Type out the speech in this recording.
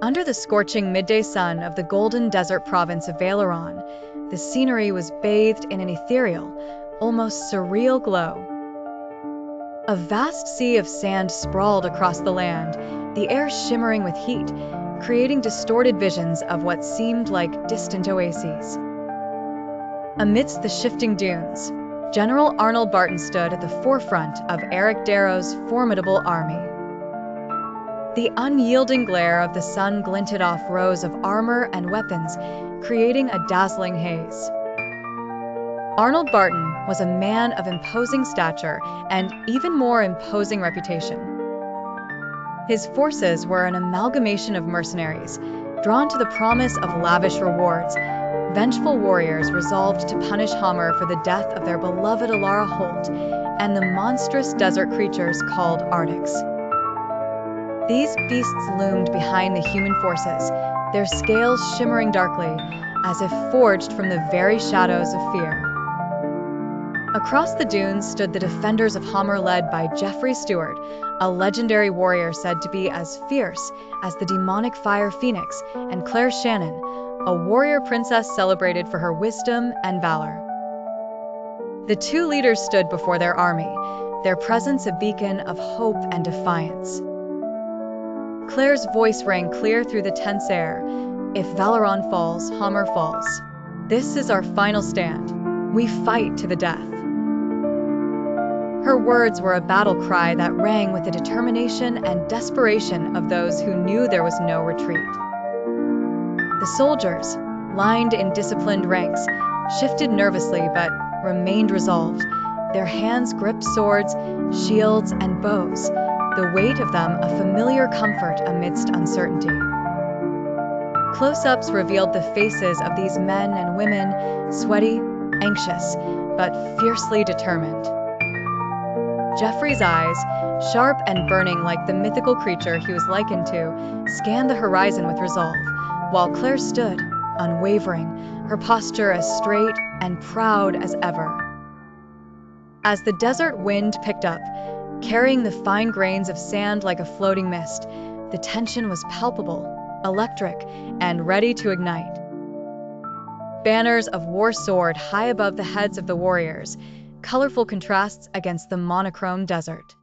Under the scorching midday sun of the golden desert province of Valiran, the scenery was bathed in an ethereal, almost surreal glow. A vast sea of sand sprawled across the land, the air shimmering with heat, creating distorted visions of what seemed like distant oases. Amidst the shifting dunes, General Arnold Barton stood at the forefront of Eric Darrow's formidable army. The unyielding glare of the sun glinted off rows of armor and weapons, creating a dazzling haze. Arnold Barton was a man of imposing stature and even more imposing reputation. His forces were an amalgamation of mercenaries, drawn to the promise of lavish rewards, vengeful warriors resolved to punish Halmer for the death of their beloved Alara Holt, and the monstrous desert creatures called Artyx. These beasts loomed behind the human forces, their scales shimmering darkly, as if forged from the very shadows of fear. Across the dunes stood the defenders of Halmer, led by Jeffrey Stewart, a legendary warrior said to be as fierce as the demonic fire phoenix, and Claire Shannon, a warrior princess celebrated for her wisdom and valor. The two leaders stood before their army, their presence a beacon of hope and defiance. Claire's voice rang clear through the tense air. "If Valiran falls, Halmer falls. This is our final stand. We fight to the death." Her words were a battle cry that rang with the determination and desperation of those who knew there was no retreat. The soldiers, lined in disciplined ranks, shifted nervously but remained resolved. Their hands gripped swords, shields, and bows, the weight of them a familiar comfort amidst uncertainty. Close-ups revealed the faces of these men and women, sweaty, anxious, but fiercely determined. Jeffrey's eyes, sharp and burning like the mythical creature he was likened to, scanned the horizon with resolve, while Claire stood, unwavering, her posture as straight and proud as ever. As the desert wind picked up, carrying the fine grains of sand like a floating mist, the tension was palpable, electric, and ready to ignite. Banners of war soared high above the heads of the warriors, colorful contrasts against the monochrome desert.